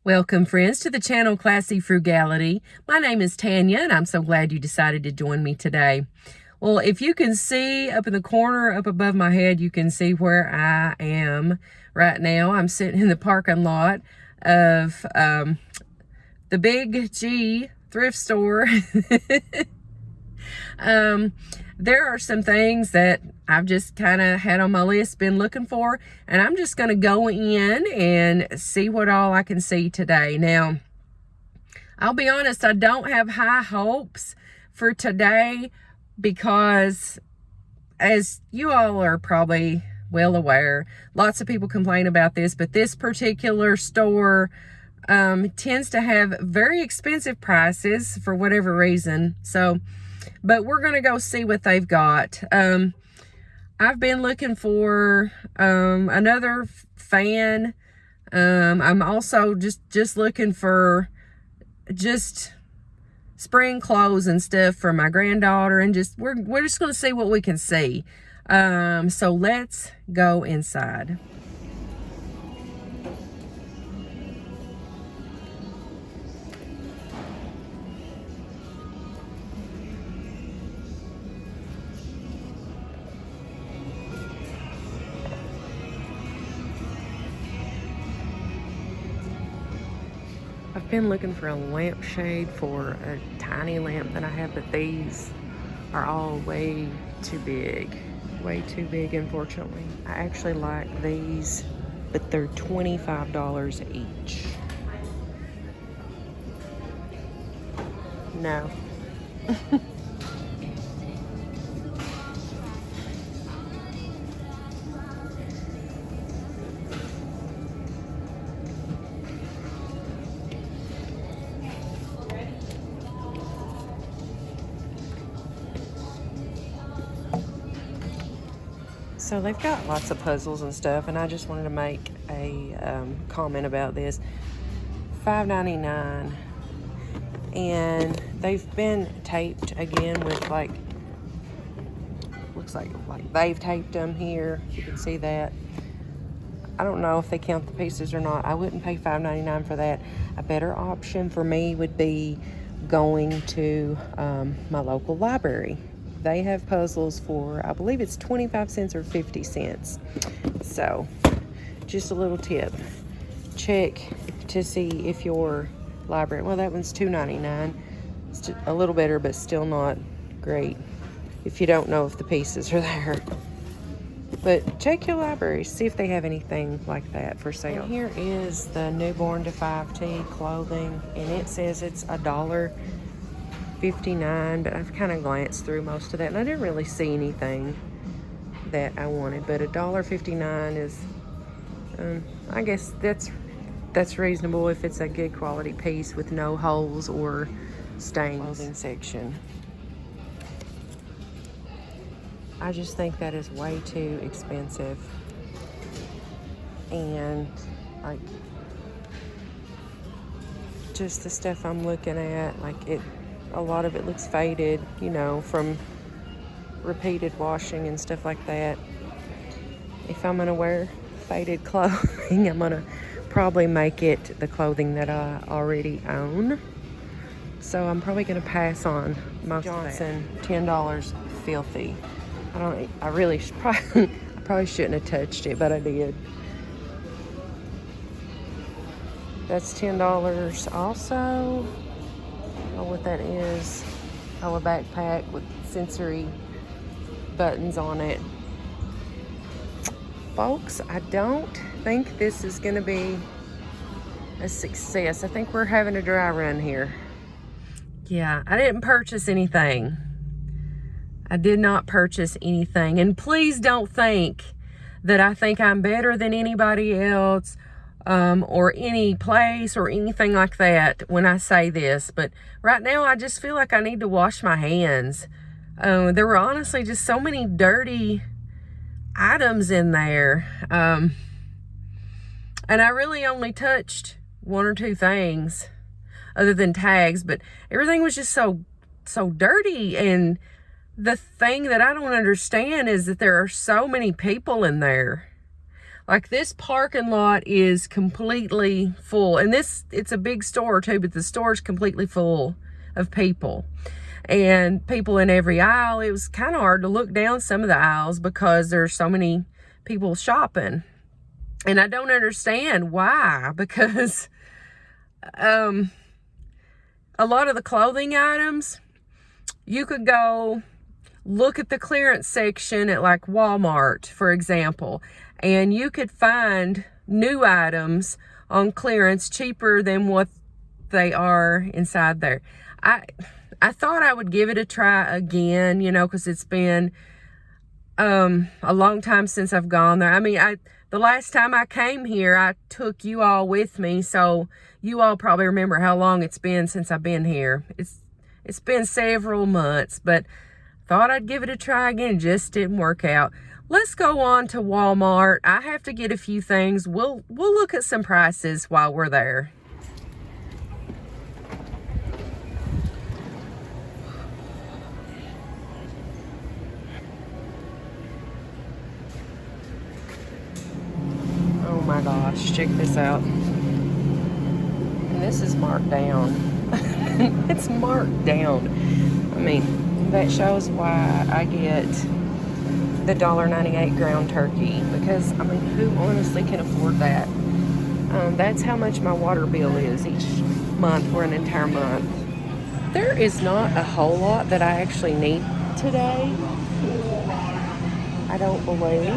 Welcome, friends, to the channel Classy Frugality. My name is Tanya, and I'm so glad you decided to join me today. Well, if you can see up in the corner, up above my head, you can see where I am right now. I'm sitting in the parking lot of the Big G thrift store. There are some things that I've just kind of had on my list, been looking for, and I'm just going to go in and see what all I can see today. Now, I'll be honest, I don't have high hopes for today because, as you all are probably well aware, lots of people complain about this, but this particular store tends to have very expensive prices for whatever reason. But we're going to go see what they've got. I've been looking for another fan. I'm also just looking for just spring clothes and stuff for my granddaughter, and we're just going to see what we can see. So let's go inside. I've been looking for a lampshade for a tiny lamp that I have, but these are all way too big. Way too big, unfortunately. I actually like these, but they're $25 each. No. So they've got lots of puzzles and stuff, and I just wanted to make a comment about this. $5.99, and they've been taped again with looks like they've taped them here. You can see that. I don't know if they count the pieces or not. I wouldn't pay $5.99 for that. A better option for me would be going to my local library. They have puzzles for, I believe it's 25 cents or 50 cents. So, just a little tip. Check to see if your library, well, that one's $2.99. It's a little better, but still not great if you don't know if the pieces are there. But check your library, see if they have anything like that for sale. And here is the newborn to 5T clothing, and it says it's $1.59, but I've kind of glanced through most of that, and I didn't really see anything that I wanted. But $1.59 is, I guess that's reasonable if it's a good quality piece with no holes or stains. Clothing section. I just think that is way too expensive, and just the stuff I'm looking at, a lot of it looks faded, from repeated washing and stuff like that. If I'm gonna wear faded clothing, I'm gonna probably make it the clothing that I already own. So I'm probably gonna pass on most of that. Johnson, $10, filthy. I probably shouldn't have touched it, but I did. That's $10 also. I don't know what that is. Oh, a backpack with sensory buttons on it. Folks, I don't think this is going to be a success. I think we're having a dry run here. Yeah, I didn't purchase anything. I did not purchase anything. And please don't think that I think I'm better than anybody else, or any place or anything like that when I say this. But right now, I just feel like I need to wash my hands. There were honestly just so many dirty items in there. And I really only touched one or two things other than tags, but everything was just so dirty. And the thing that I don't understand is that there are so many people in there. Like, this parking lot is completely full. And it's a big store too, but the store is completely full of people. And people in every aisle. It was kind of hard to look down some of the aisles because there's so many people shopping. And I don't understand why, because a lot of the clothing items, you could go look at the clearance section at like Walmart, for example, and you could find new items on clearance cheaper than what they are inside there. I thought I would give it a try again, you know, because it's been a long time since I've gone there. I mean, the last time I came here, I took you all with me, so you all probably remember how long it's been since I've been here. It's been several months, but thought I'd give it a try again. It just didn't work out. Let's go on to Walmart. I have to get a few things. We'll look at some prices while we're there. Oh my gosh, check this out. And this is marked down. It's marked down. I mean, that shows why I get the $1.98 ground turkey, because I mean, who honestly can afford that? That's how much my water bill is each month for an entire month. There is not a whole lot that I actually need today, I don't believe.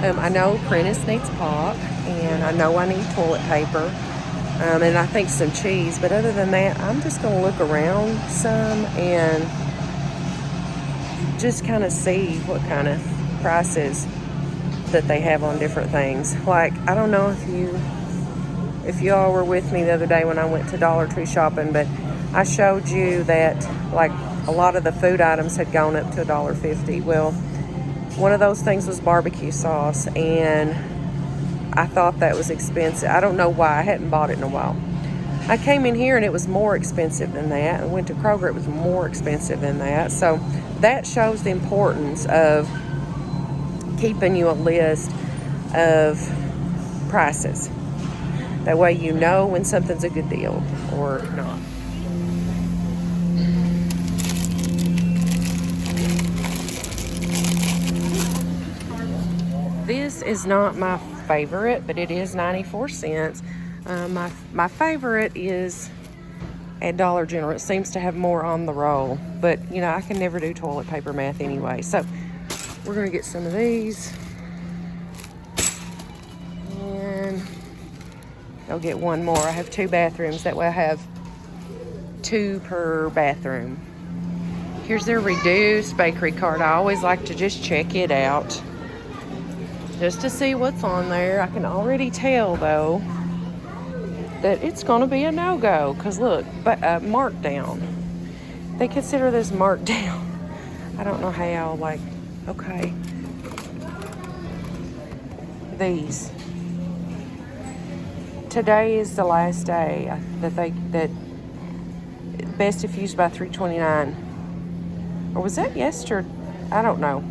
I know Prentice needs pop, and I know I need toilet paper, and I think some cheese, but other than that, I'm just going to look around some and just kind of see what kind of prices that they have on different things. Like, I don't know if you all were with me the other day when I went to Dollar Tree shopping, but I showed you that like a lot of the food items had gone up to $1.50. Well, one of those things was barbecue sauce, and I thought that was expensive. I don't know why. I hadn't bought it in a while. I came in here and it was more expensive than that. I went to Kroger, it was more expensive than that. So that shows the importance of keeping you a list of prices. That way you know when something's a good deal or not. This is not my favorite, but it is 94 cents. My favorite is at Dollar General. It seems to have more on the roll, but you know, I can never do toilet paper math anyway. So we're gonna get some of these, and I'll get one more. I have 2 bathrooms, that way I have 2 per bathroom. Here's their reduced bakery cart. I always like to just check it out, just to see what's on there. I can already tell though that it's going to be a no-go, because look, but marked down. They consider this marked down. I don't know how. Like, okay, these, today is the last day that best if used by 3/29, or was that yesterday? I don't know.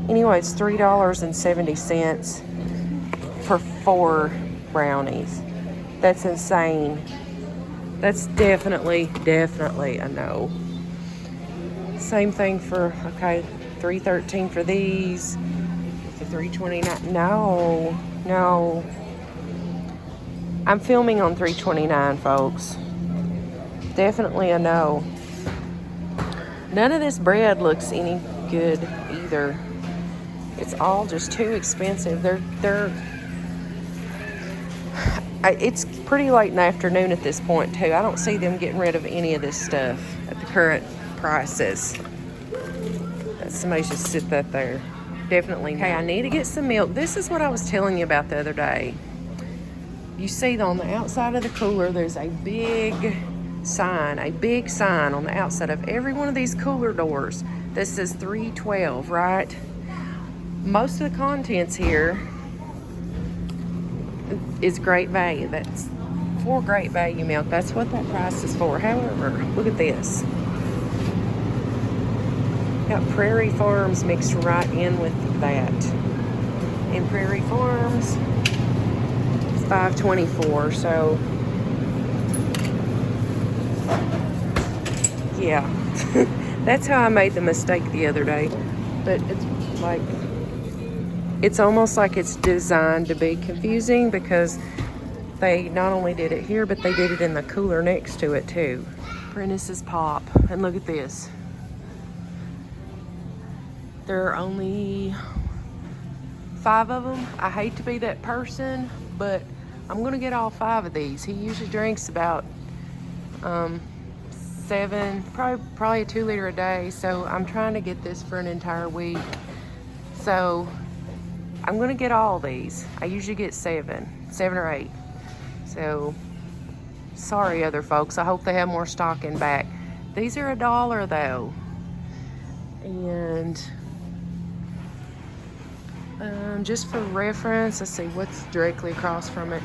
Anyway, it's $3.70 for 4 brownies. That's insane. That's definitely a no. Same thing for, okay, $3.13 for these. For $3.29. No. I'm filming on $3.29, folks. Definitely a no. None of this bread looks any good either. It's all just too expensive. It's pretty late in the afternoon at this point too. I don't see them getting rid of any of this stuff at the current prices. Somebody should sit that there. Definitely. Okay, I need to get some milk. This is what I was telling you about the other day. You see on the outside of the cooler, there's a big sign on the outside of every one of these cooler doors that says $3.12, right? Most of the contents here is great value. That's for great value milk. That's what that price is for. However, look at this. Got Prairie Farms mixed right in with that. in Prairie Farms, it's $5.24. So yeah, that's how I made the mistake the other day. But it's almost like it's designed to be confusing, because they not only did it here, but they did it in the cooler next to it too. Prentice's Pop, and look at this. There are only 5 of them. I hate to be that person, but I'm gonna get all 5 of these. He usually drinks about 7, probably a 2 liter a day. So I'm trying to get this for an entire week. So I'm gonna get all these. I usually get 7 or 8. So sorry, other folks. I hope they have more stock in back. These are $1 though, and just for reference, let's see what's directly across from it.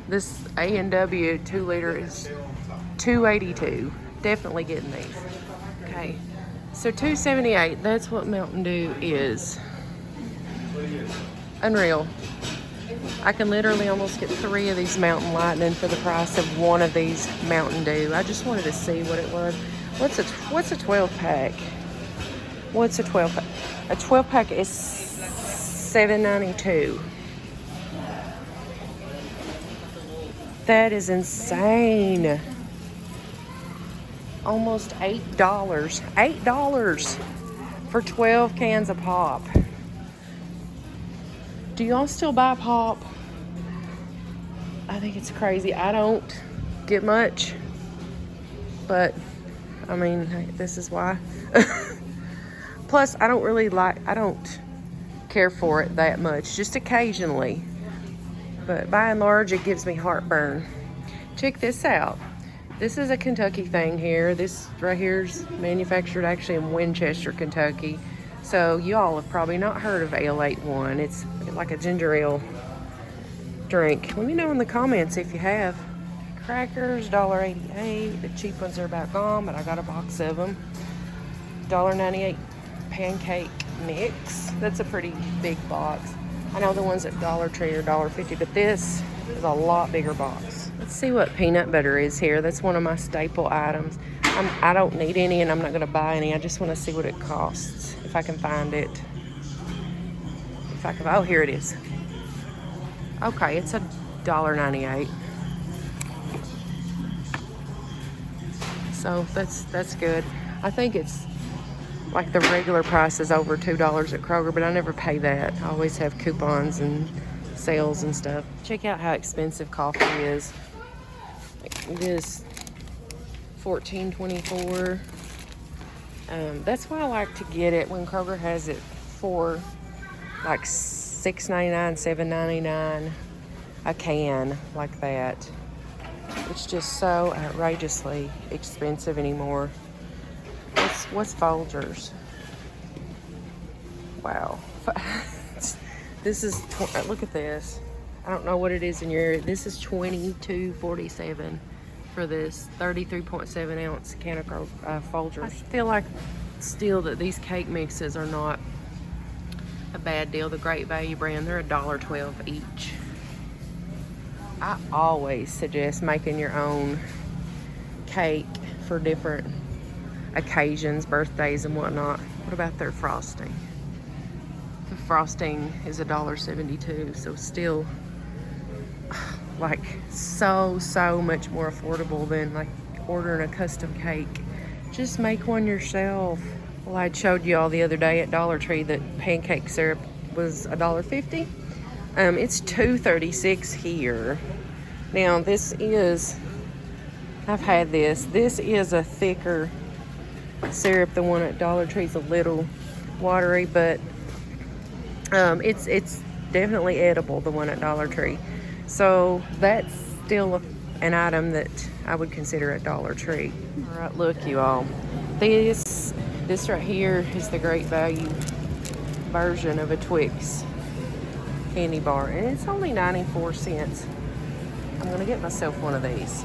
This A&W 2 liter is $2.82. Definitely getting these. Okay, so $2.78. That's what Mountain Dew is. Unreal. I can literally almost get 3 of these Mountain Lightning for the price of 1 of these Mountain Dew. I just wanted to see what it was. What's a 12 pack? What's a 12 pack? A 12 pack is $7.92. That is insane. Almost $8. $8 for 12 cans of pop. Do y'all still buy pop? I think it's crazy. I don't get much, but I mean, this is why. Plus, I don't care for it that much, just occasionally. But by and large, it gives me heartburn. Check this out. This is a Kentucky thing here. This right here is manufactured actually in Winchester, Kentucky. So you all have probably not heard of Ale 81. It's like a ginger ale drink. Let me know in the comments if you have. Crackers, $1.88. The cheap ones are about gone, but I got a box of them. $1.98 pancake mix. That's a pretty big box. I know the ones at Dollar Tree are $1.50, but this is a lot bigger box. Let's see what peanut butter is here. That's one of my staple items. I don't need any, and I'm not going to buy any. I just want to see what it costs, if I can find it. Oh, here it is. Okay, it's $1.98. So that's good. I think it's like the regular price is over $2 at Kroger, but I never pay that. I always have coupons and sales and stuff. Check out how expensive coffee is. It is $14.24. That's why I like to get it when Kroger has it for like $6.99, $7.99 a can like that. It's just so outrageously expensive anymore. What's Folgers? Wow. This is, look at this. I don't know what it is in your area. This is $22.47 for this 33.7 ounce can of Folgers. I feel like still that these cake mixes are not a bad deal. The Great Value brand, they're $1.12 each. I always suggest making your own cake for different occasions, birthdays and whatnot. What about their frosting? The frosting is $1.72, so still like so much more affordable than like ordering a custom cake. Just make one yourself. Well, I showed you all the other day at Dollar Tree that pancake syrup was $1.50. It's $2.36 here. Now this is, I've had this. This is a thicker syrup. The one at Dollar Tree is a little watery, but it's definitely edible, the one at Dollar Tree. So that's still an item that I would consider at Dollar Tree. All right, look you all. This right here is the Great Value version of a Twix candy bar, and it's only 94 cents. I'm gonna get myself one of these.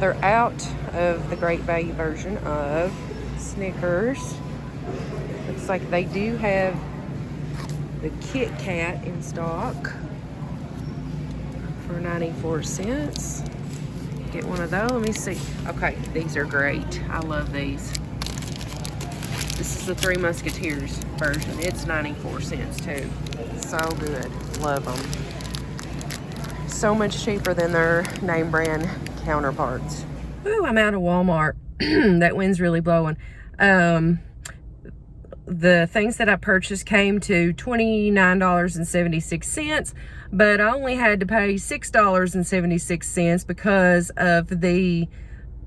They're out of the Great Value version of Snickers. Looks like they do have the Kit Kat in stock for 94 cents. Get one of those. Let me see. Okay, these are great. I love these. This is the Three Musketeers version. It's 94 cents too. So good. Love them. So much cheaper than their name brand counterparts. Ooh, I'm out of Walmart. That wind's really blowing. The things that I purchased came to $29.76, but I only had to pay $6.76 because of the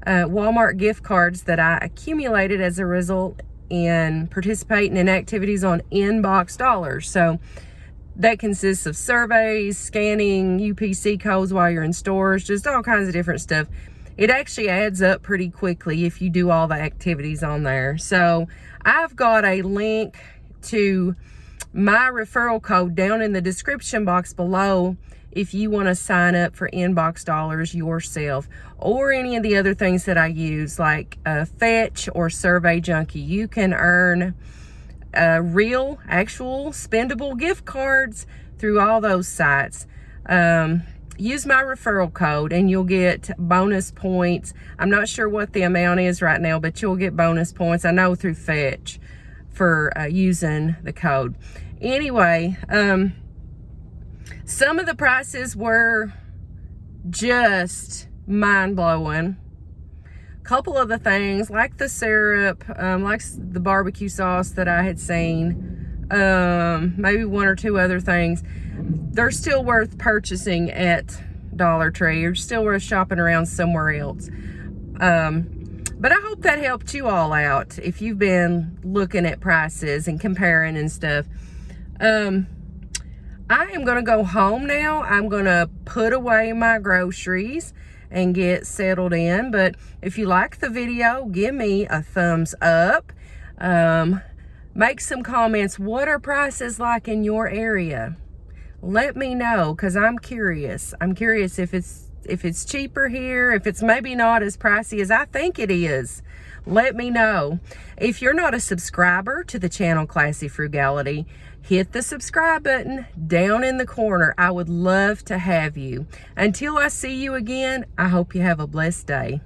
Walmart gift cards that I accumulated as a result in participating in activities on Inbox Dollars. So that consists of surveys, scanning UPC codes while you're in stores, just all kinds of different stuff. It actually adds up pretty quickly if you do all the activities on there. So I've got a link to my referral code down in the description box below if you want to sign up for Inbox Dollars yourself, or any of the other things that I use like Fetch or Survey Junkie. You can earn real, actual, spendable gift cards through all those sites. Use my referral code and you'll get bonus points. I'm not sure what the amount is right now, but you'll get bonus points, I know, through Fetch for using the code. Anyway, some of the prices were just mind-blowing. A couple of the things, like the syrup, like the barbecue sauce that I had seen, maybe one or two other things, they're still worth purchasing at Dollar Tree. Or still worth shopping around somewhere else. But I hope that helped you all out if you've been looking at prices and comparing and stuff. I am going to go home now. I'm going to put away my groceries and get settled in. But if you like the video, give me a thumbs up. Make some comments. What are prices like in your area? Let me know, because I'm curious. I'm curious if it's cheaper here, if it's maybe not as pricey as I think it is. Let me know. If you're not a subscriber to the channel Classy Frugality, hit the subscribe button down in the corner. I would love to have you. Until I see you again, I hope you have a blessed day.